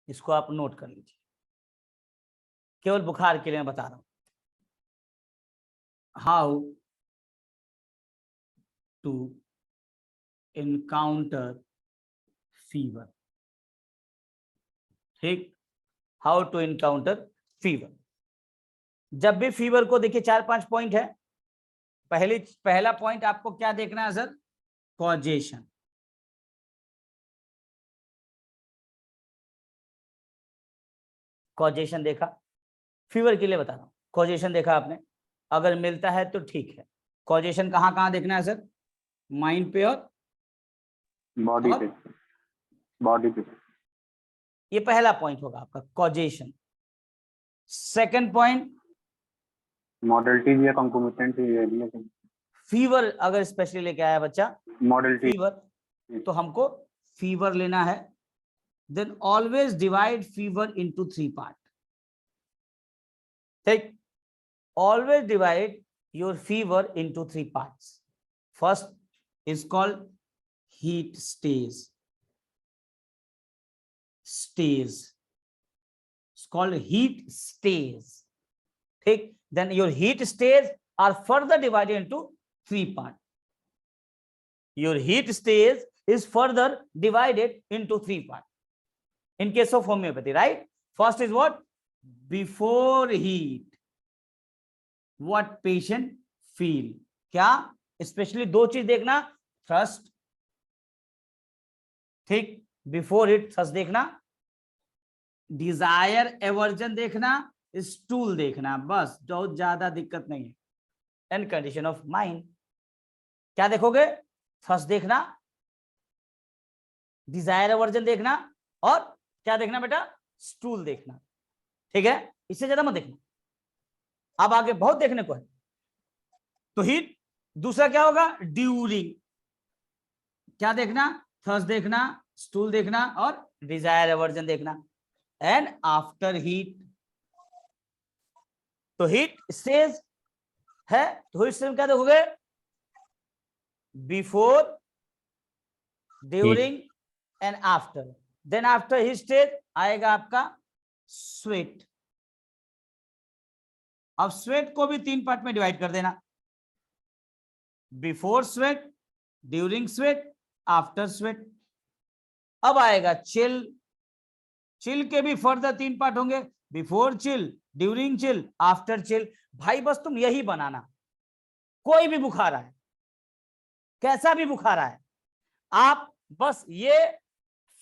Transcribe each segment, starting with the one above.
इसको आप नोट कर लीजिए, केवल बुखार के लिए मैं बता रहा हूं। हाउ टू एनकाउंटर फीवर, ठीक, हाउ टू एनकाउंटर फीवर। जब भी फीवर को देखिए 4-5 पॉइंट है। पहला पॉइंट आपको क्या देखना है सर? कॉजेशन। कॉजेशन देखा, फीवर के लिए बता रहा हूं, कॉजेशन देखा आपने, अगर मिलता है तो ठीक है। कॉजेशन कहां कहां देखना है सर? माइंड पे और बॉडी पे, बॉडी पे। ये पहला पॉइंट होगा आपका कॉजेशन। सेकंड पॉइंट मॉडलिटी या कंकोमिटेंट, फीवर अगर स्पेशली लेके आया बच्चा मॉडलिटी फीवर, तो हमको फीवर लेना है। Then always divide fever into 3 part, ठीक, always divide your fever into 3 parts. First is called heat stays, it's called heat stays, ठीक। then your heat stays are further divided into 3 parts. Your heat stays is further divided into 3 parts in case of homeopathy, right? First is what? Before heat, what patient feel, क्या specially 2 चीज देखना, thrust, ठीक, before it thrust देखना, Dzire aversion देखना, stool देखना, बस, बहुत ज्यादा दिक्कत नहीं है। एंड कंडीशन ऑफ माइंड, क्या देखोगे? थ्रस्ट देखना, डिजायर एवर्जन देखना, और क्या देखना बेटा? स्टूल देखना, ठीक है, इससे ज्यादा मत देखना। अब आगे बहुत देखने को है। तो हीट, दूसरा क्या होगा? ड्यूरिंग, क्या देखना? थ्रस्ट देखना, स्टूल देखना और डिजायर एवर्जन देखना। एंड आफ्टर हीट, तो हीट स्टेज है, तो हीट स्टेज में क्या देखोगे? Before, during and after. Then after heat stage आएगा आपका स्वेट। अब स्वेट को भी 3 पार्ट में डिवाइड कर देना, before sweat, during sweat, after sweat. अब आएगा चिल, चिल के भी फर्दर 3 पार्ट होंगे, before chill, during chill, after chill. भाई बस तुम यही बनाना, कोई भी बुखार आए, कैसा भी बुखार आए, आप बस ये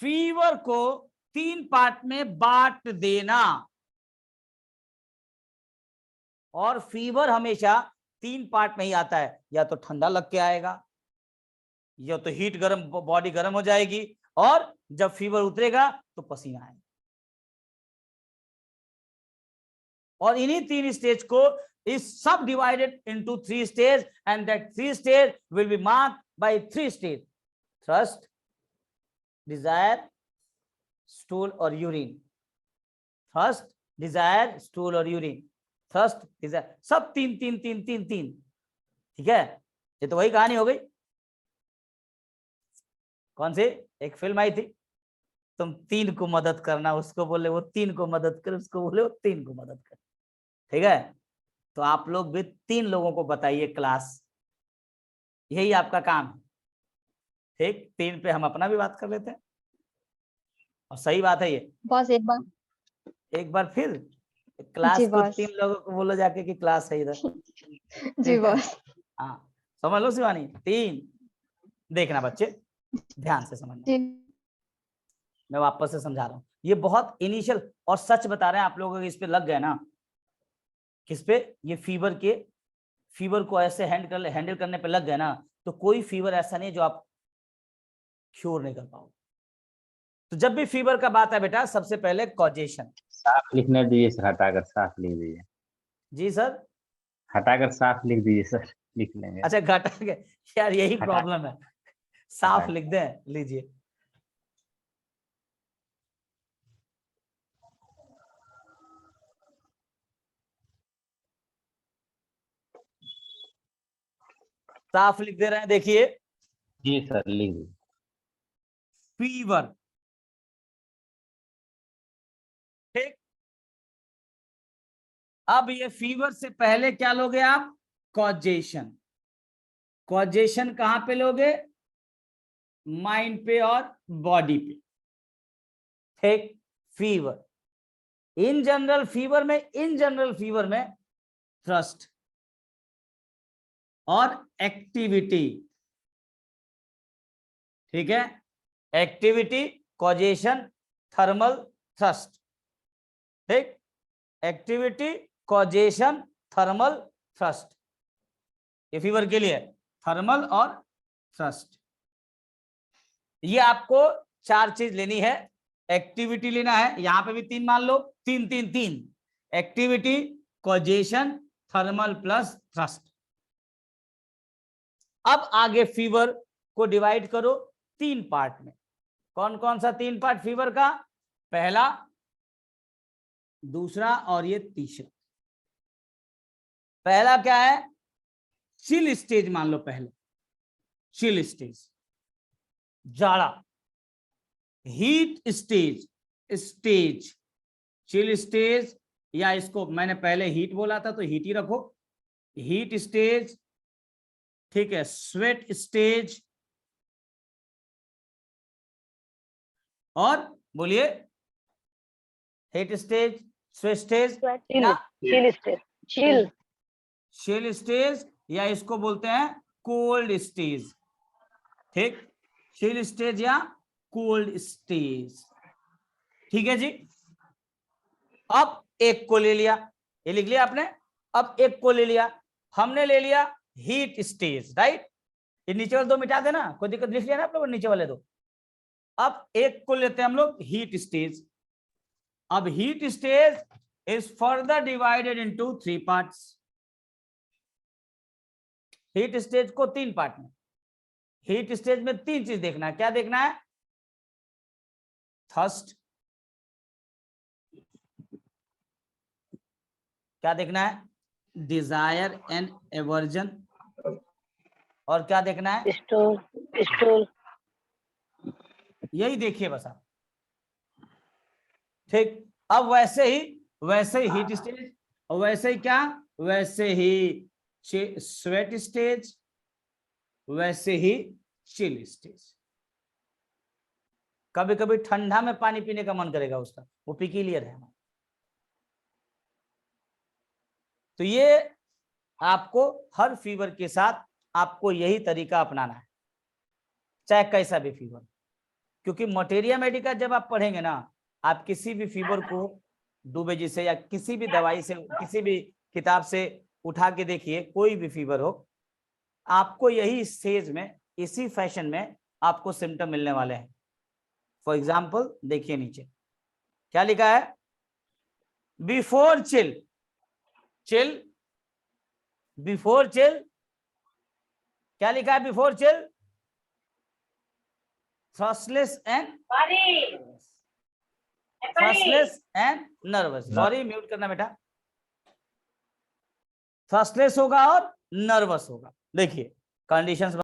फीवर को 3 पार्ट में बांट देना। और फीवर हमेशा 3 पार्ट में ही आता है, या तो ठंडा लग के आएगा, या तो हीट गर्म, बॉडी गर्म हो जाएगी, और जब फीवर उतरेगा तो पसीना आएगा। और इन्हीं 3 स्टेज को is subdivided into 3 stages, and that 3 stage will be marked by 3 stage: thirst, desire, stool और urine। थर्स्ट, डिजायर, स्टूल और यूरिन, थर्स्ट, डिजायर, सब 3 ठीक है। ये तो वही कहानी हो गई। कौन सी? एक फिल्म आई थी, तुम 3 को मदद करना, उसको बोले वो 3 को मदद कर, उसको बोले वो 3 को मदद कर, ठीक है। तो आप लोग भी 3 लोगों को बताइए क्लास, यही आपका काम है, ठीक। 3 पे हम अपना भी बात कर लेते हैं, और सही बात है ये। बॉस एक बार फिर क्लास जी को बॉस। 3 लोगों को बोलो जाके कि क्लास है इधर, जी ठीक है? बॉस। हाँ, समझ लो शिवानी। 3 देखना बच्चे, ध्यान से समझना, जी मैं वापस से समझा रहा हूँ। ये बहुत इनिशियल, और सच बता रहे हैं आप लोगों को, इस पे लग गए ना, किस पे? ये फीवर को ऐसे हैंडल करने पे लग गए ना, तो कोई फीवर ऐसा नहीं जो आप क्योर नहीं कर पाओ। तो जब भी फीवर का बात है बेटा, सबसे पहले कॉजेशन। साफ लिखने दीजिए सर, हटाकर साफ लिख दीजिए। जी सर, हटाकर साफ लिख दीजिए सर, लिख लेंगे। अच्छा घटा के, यार यही हटा- प्रॉब्लम है, साफ हटा- लिख दें, लीजिए। साफ लिख दे रहे हैं, देखिए। जी सर, लिख दीजिए। फीवर, अब ये फीवर से पहले क्या लोगे आप? कॉजेशन। कॉजेशन कहां पे लोगे? माइंड पे और बॉडी पे। ठीक, फीवर इन जनरल फीवर में थ्रस्ट और एक्टिविटी, ठीक है, एक्टिविटी, कॉजेशन, थर्मल, थ्रस्ट। ठीक, एक्टिविटी, कॉजेशन, थर्मल, थ्रस्ट, ये फीवर के लिए थर्मल और थ्रस्ट। ये आपको 4 चीज लेनी है। एक्टिविटी लेना है, यहां पे भी 3 मान लो, 3 3 3, activity, causation, thermal plus thrust. अब आगे फीवर को डिवाइड करो 3 पार्ट में। कौन कौन सा 3 पार्ट फीवर का? पहला, दूसरा और ये तीसरा। पहला क्या है? चिल स्टेज मान लो पहले, चिल स्टेज जाड़ा। हीट स्टेज, चिल स्टेज, या इसको मैंने पहले हीट बोला था तो हीट ही रखो, हीट स्टेज, ठीक है, स्वेट स्टेज, और बोलिए heat stage, sweat stage, chill stage, या इसको बोलते हैं कोल्ड स्टेज। ठीक, चिल स्टेज या कोल्ड स्टेज। ठीक है जी। अब एक को ले लिया, ये लिख लिया आपने। अब एक को ले लिया, हमने ले लिया हीट स्टेज, राइट। ये नीचे वाले 2 मिटा देना, कोई दिक्कत, लिख लिया ना आप लोग नीचे वाले 2। अब एक को लेते हैं हम लोग हीट स्टेज। अब heat stage is further divided into 3 parts. Heat stage को 3 पार्ट में, हीट स्टेज में 3 चीज देखना है। क्या देखना है? थर्स्ट, क्या देखना है? डिजायर एंड एवर्जन, और क्या देखना है? स्टोर। यही देखिए बस आप। ठीक, अब वैसे ही हीट स्टेज, और वैसे ही क्या? वैसे ही स्वेट स्टेज, वैसे ही चिल स्टेज। कभी कभी ठंडा में पानी पीने का मन करेगा उसका, वो पिकीलियर है। तो ये आपको हर फीवर के साथ आपको यही तरीका अपनाना है, चाहे कैसा भी फीवर। क्योंकि मटेरिया मेडिका जब आप पढ़ेंगे ना, आप किसी भी फीवर को डूबे जी से या किसी भी दवाई से, किसी भी किताब से उठा के देखिए, कोई भी फीवर हो, आपको यही स्टेज में, इसी फैशन में आपको सिम्टम मिलने वाले हैं। फॉर एग्जाम्पल देखिए नीचे क्या लिखा है? बिफोर चिल, बिफोर चिल, क्या लिखा है? Before chill, thirstless and nervous. Sorry, mute करना बेटा। थ्रस्टलेस होगा और नर्वस होगा। देखिए कंडीशंस